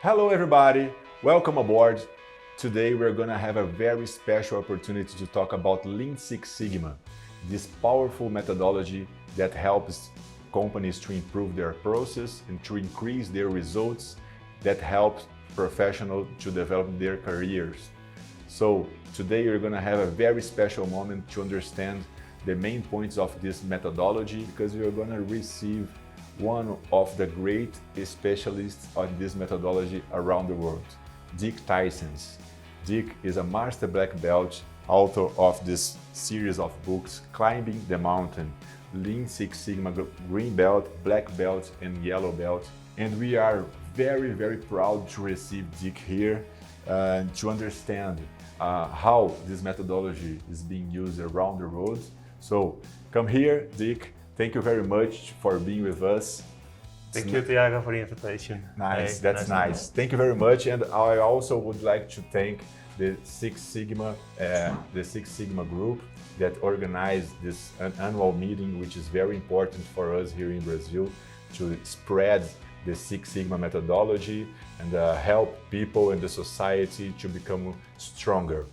Hello everybody, welcome aboard. Today we're gonna have a very special opportunity to talk about Lean Six Sigma, this powerful methodology that helps companies to improve their process and to increase their results, that helps professionals to develop their careers. So today we're gonna have a very special moment to understand the main points of this methodology, because we're gonna receive one of the great specialists on this methodology around the world, Theisen. Dick is a master black belt, author of this series of books, Climbing the Mountain, Lean Six Sigma Green Belt, Black Belt, and Yellow Belt. And we are very, very proud to receive Dick here and to understand how this methodology is being used around the world. So come here, Dick. Thank you very much for being with us. Thank you, Thiago, for the invitation. Nice, Hey, that's nice. Thank you very much. And I also would like to thank the Six Sigma group that organized this annual meeting, which is very important for us here in Brazil to spread the Six Sigma methodology and help people in the society to become stronger.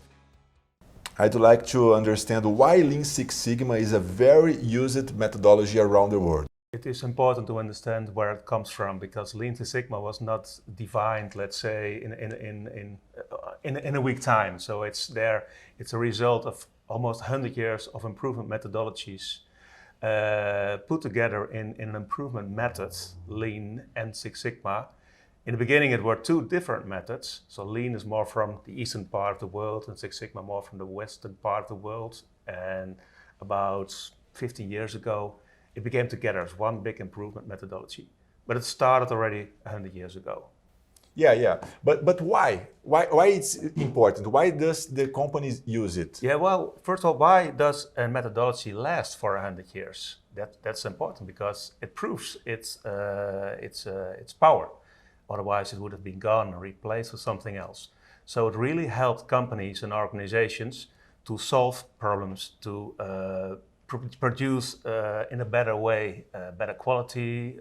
I'd like to understand why Lean Six Sigma is a very used methodology around the world. It is important to understand where it comes from, because Lean Six Sigma was not defined, let's say, in a week time. So it's there. It's a result of almost 100 years of improvement methodologies put together in an improvement method, Lean and Six Sigma. In the beginning, it were two different methods. So Lean is more from the eastern part of the world, and Six Sigma more from the western part of the world. And about 15 years ago, it became together as one big improvement methodology. But it started already 100 years ago. Yeah. But why? Why it's important? Why does the companies use it? Yeah, well, first of all, why does a methodology last for 100 years? That's important because it proves its power. Otherwise, it would have been gone and replaced with something else. So it really helped companies and organizations to solve problems, to produce in a better way, better quality,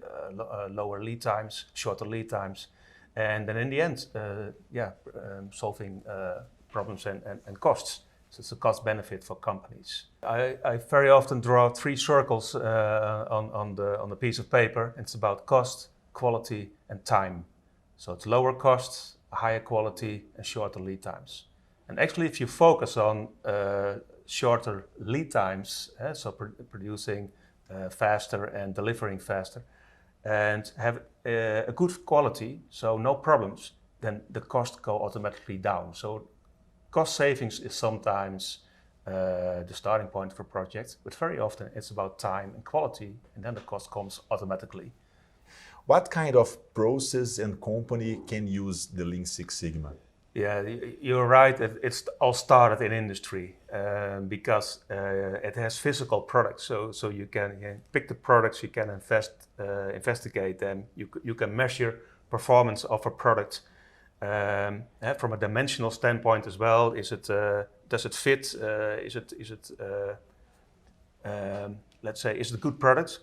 lower lead times, shorter lead times, and then in the end, solving problems and costs. So it's a cost benefit for companies. I very often draw three circles on the piece of paper. It's about cost, quality, and time. So it's lower costs, higher quality, and shorter lead times. And actually, if you focus on shorter lead times, producing faster and delivering faster, and have a good quality, so no problems, then the costs go automatically down. So cost savings is sometimes the starting point for projects, but very often it's about time and quality, and then the cost comes automatically. What kind of process and company can use the Lean Six Sigma? Yeah, you're right. It's all started in industry because it has physical products. So you can pick the products, you can investigate them, you can measure performance of a product from a dimensional standpoint as well. Does it fit? Let's say, is it a good product?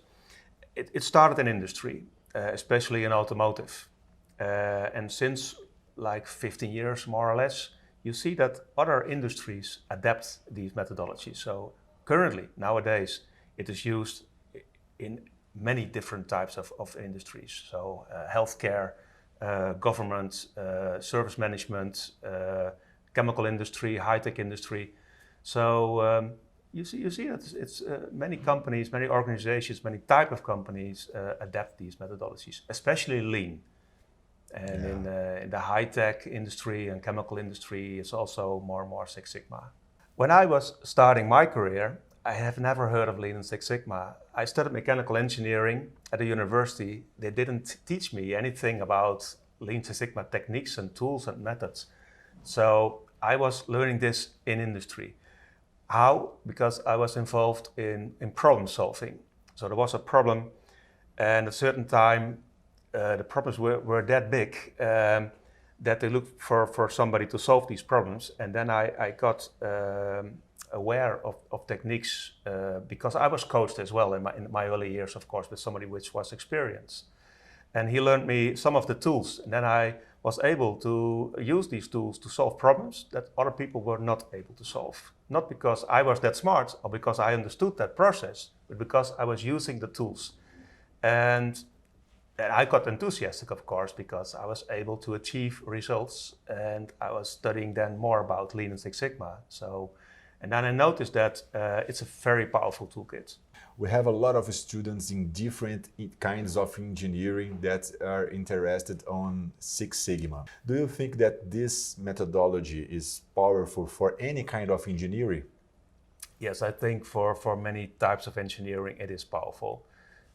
It started in industry. Especially in automotive. And since like 15 years, more or less, you see that other industries adapt these methodologies. So currently, nowadays, it is used in many different types of industries. So healthcare, government, service management, chemical industry, high-tech industry. So you see that it's many companies, many organizations, many type of companies adapt these methodologies, especially Lean. And in the high-tech industry and chemical industry, it's also more and more Six Sigma. When I was starting my career, I have never heard of Lean and Six Sigma. I studied mechanical engineering at a university. They didn't teach me anything about Lean Six Sigma techniques and tools and methods. So I was learning this in industry. How? Because I was involved in problem solving. So there was a problem, and at a certain time, the problems were that big that they looked for somebody to solve these problems. And then I got aware of techniques because I was coached as well in my early years, of course, with somebody which was experienced. And he learned me some of the tools. And then I was able to use these tools to solve problems that other people were not able to solve. Not because I was that smart or because I understood that process, but because I was using the tools. And I got enthusiastic, of course, because I was able to achieve results, and I was studying then more about Lean and Six Sigma. And then I noticed that it's a very powerful toolkit. We have a lot of students in different kinds of engineering that are interested on Six Sigma. Do you think that this methodology is powerful for any kind of engineering? Yes, I think for many types of engineering it is powerful.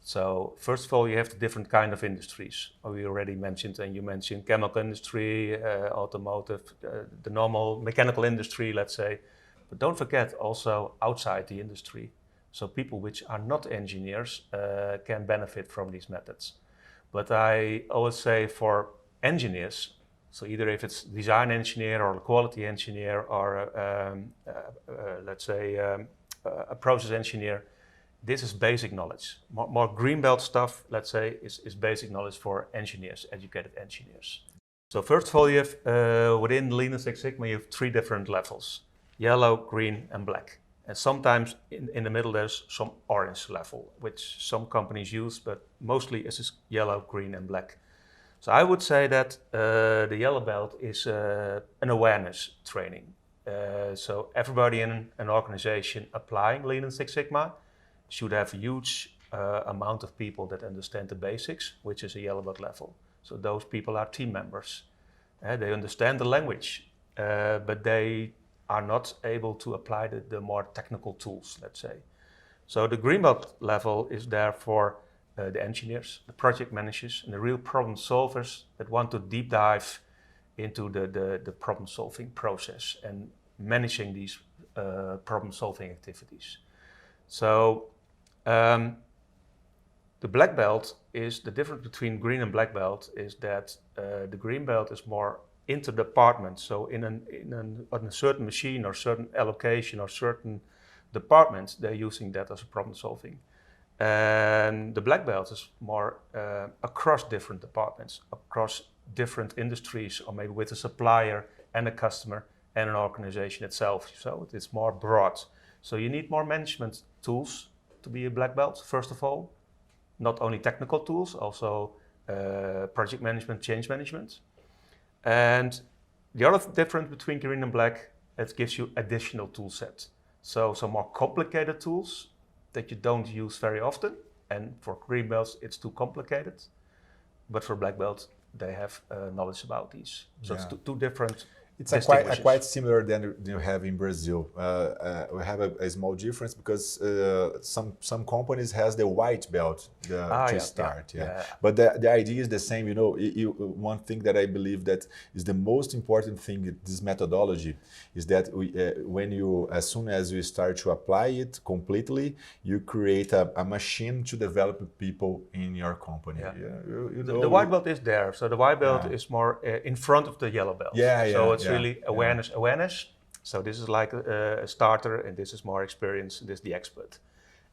So first of all, you have the different kind of industries. We already mentioned, and you mentioned chemical industry, automotive, the normal mechanical industry, let's say. But don't forget also outside the industry. So people which are not engineers can benefit from these methods. But I always say for engineers, so either if it's design engineer or a quality engineer or let's say a process engineer, this is basic knowledge. More greenbelt stuff, let's say, is basic knowledge for engineers, educated engineers. So first of all, you have within Lean and Six Sigma, you have 3 different levels: yellow, green, and black. And sometimes in the middle there's some orange level, which some companies use, but mostly it's yellow, green, and black. So I would say that the yellow belt is an awareness training. So everybody in an organization applying Lean and Six Sigma should have a huge amount of people that understand the basics, which is a yellow belt level. So those people are team members. They understand the language, but they are not able to apply the more technical tools, let's say. So the green belt level is there for the engineers, the project managers, and the real problem solvers that want to deep dive into the problem solving process and managing these problem solving activities. So the black belt is the difference between green and black belt is that the green belt is more inter-department. So on a certain machine or certain allocation or certain departments, they're using that as a problem solving. And the black belt is more across different departments, across different industries, or maybe with a supplier and a customer and an organization itself. So it's more broad. So you need more management tools to be a black belt, first of all. Not only technical tools, also project management, change management. And the other difference between green and black, it gives you additional tool set. So some more complicated tools that you don't use very often. And for green belts, it's too complicated. But for black belt, they have knowledge about these. So it's two different. It's quite similar than you have in Brazil. We have a small difference because some companies has the white belt to start. Yeah. But the idea is the same. You know, one thing that I believe that is the most important thing in this methodology is that as soon as you start to apply it completely, you create a machine to develop people in your company. Yeah. The white belt is there. So the white belt is more in front of the yellow belt. So it's really awareness. So this is like a starter, and this is more experience, and this is the expert.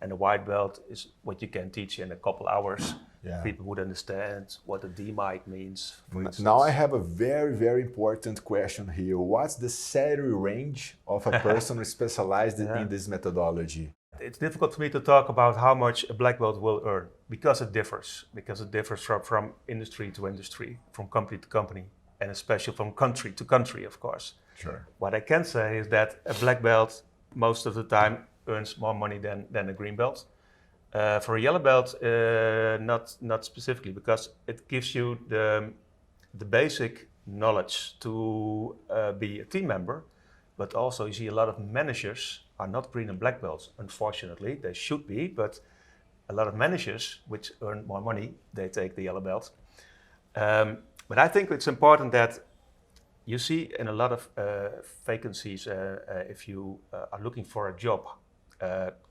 And the white belt is what you can teach in a couple hours. People would understand what a D-mic means, for instance. Now I have a very, very important question here. What's the salary range of a person specialized in this methodology? It's difficult for me to talk about how much a black belt will earn because it differs. From industry to industry, from company to company, and especially from country to country, of course. Sure. What I can say is that a black belt most of the time earns more money than a green belt. For a yellow belt, not specifically, because it gives you the basic knowledge to be a team member, but also you see a lot of managers are not green and black belts, unfortunately. They should be, but a lot of managers, which earn more money, they take the yellow belt. But I think it's important that you see in a lot of vacancies, if you are looking for a job,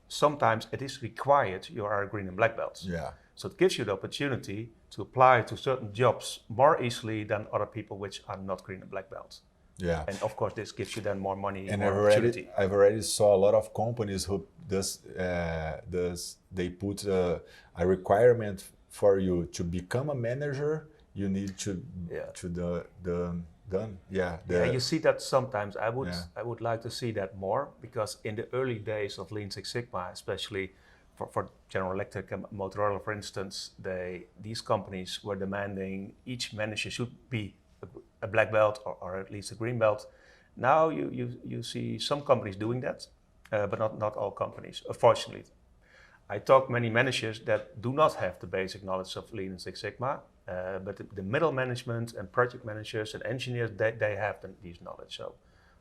sometimes it is required you are a green and black belt. Yeah. So it gives you the opportunity to apply to certain jobs more easily than other people which are not green and black belts. Yeah. And of course, this gives you then more money and more opportunity. I've already saw a lot of companies who they put a requirement for you to become a manager you need to done. Yeah. You see that sometimes. I would like to see that more, because in the early days of Lean Six Sigma, especially for General Electric and Motorola, for instance, these companies were demanding each manager should be a black belt or at least a green belt. Now you see some companies doing that, but not all companies, unfortunately. I talk many managers that do not have the basic knowledge of Lean and Six Sigma, but the middle management and project managers and engineers, they have these knowledge. So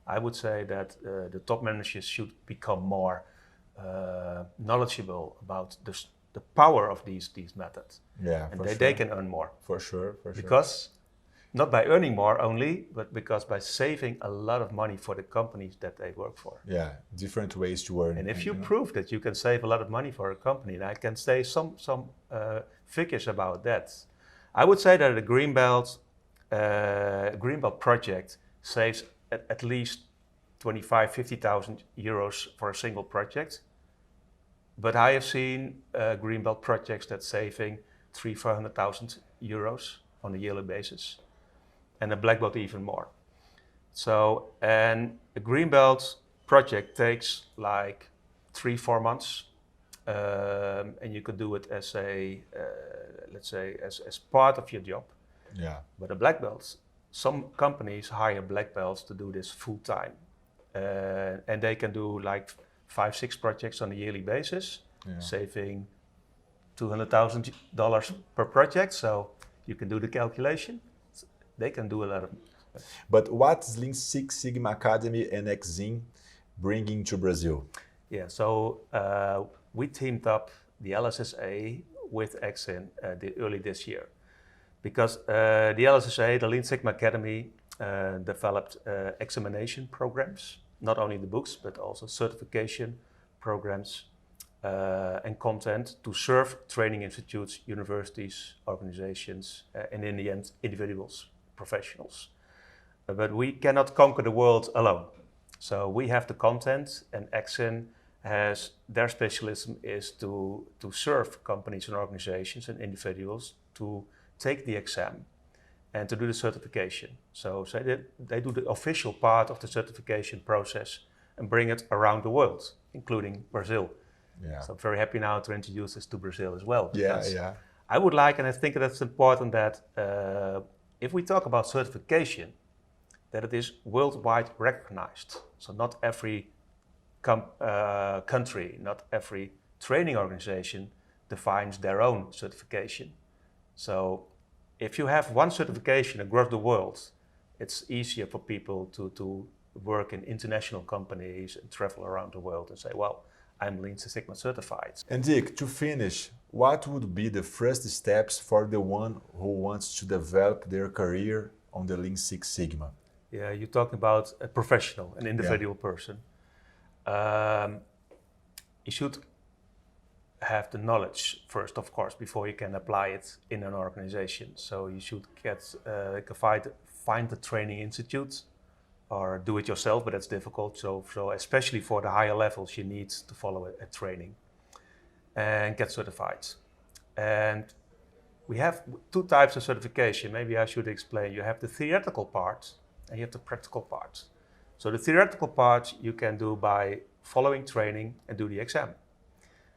I would say that the top managers should become more knowledgeable about the power of these methods. Yeah, and they can earn more. For sure. Because not by earning more only, but because by saving a lot of money for the companies that they work for. Yeah, different ways to earn. And if you prove that you can save a lot of money for a company, and I can say some figures about that. I would say that a green belt project saves at least 50,000 euros for a single project. But I have seen green belt projects that saving 400,000 euros on a yearly basis, and a black belt even more. So, and a green belt project takes like 3-4 months, and you could do it as let's say, as part of your job. Yeah. But a black belt, some companies hire black belts to do this full time, and they can do like 5-6 projects on a yearly basis, saving $200,000 per project. So you can do the calculation. They can do a lot of. But what's Lean Six Sigma Academy and Theisen bringing to Brazil? Yeah, so we teamed up the LSSA with Theisen early this year, because the LSSA, the Lean Sigma Academy, developed examination programs, not only the books, but also certification programs and content to serve training institutes, universities, organizations, and in the end, individuals, professionals. But we cannot conquer the world alone. So we have the content, and Theisen has their specialism is to serve companies and organizations and individuals to take the exam and to do the certification. So they do the official part of the certification process and bring it around the world, including Brazil. Yeah. So I'm very happy now to introduce this to Brazil as well. Yeah. I would like, and I think that's important, that if we talk about certification, that it is worldwide recognized. So not every country, not every training organization defines their own certification. So if you have one certification across the world, it's easier for people to work in international companies and travel around the world and say, well, I'm Lean Six Sigma certified. And Dick, to finish, what would be the first steps for the one who wants to develop their career on the Lean Six Sigma? Yeah, you're talking about a professional, an individual person. You should have the knowledge first, of course, before you can apply it in an organization. So you should find the training institute or do it yourself, but that's difficult. So especially for the higher levels, you need to follow a training and get certified. And we have 2 types of certification. Maybe I should explain. You have the theoretical part and you have the practical part. So the theoretical part you can do by following training and do the exam.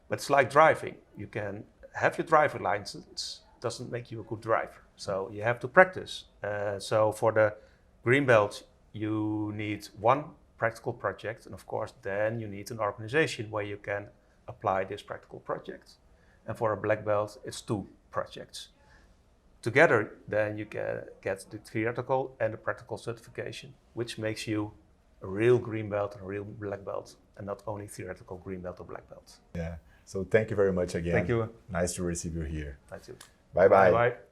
But it's like driving. You can have your driver license, doesn't make you a good driver. So you have to practice. So for the green belt, you need 1 practical project, and of course then you need an organization where you can apply this practical project. And for a black belt, it's 2 projects. Together, then you can get the theoretical and the practical certification, which makes you a real green belt and a real black belt, and not only theoretical green belt or black belt. Yeah. So thank you very much again. Thank you. Nice to receive you here. Thank you. Bye-bye. Bye-bye.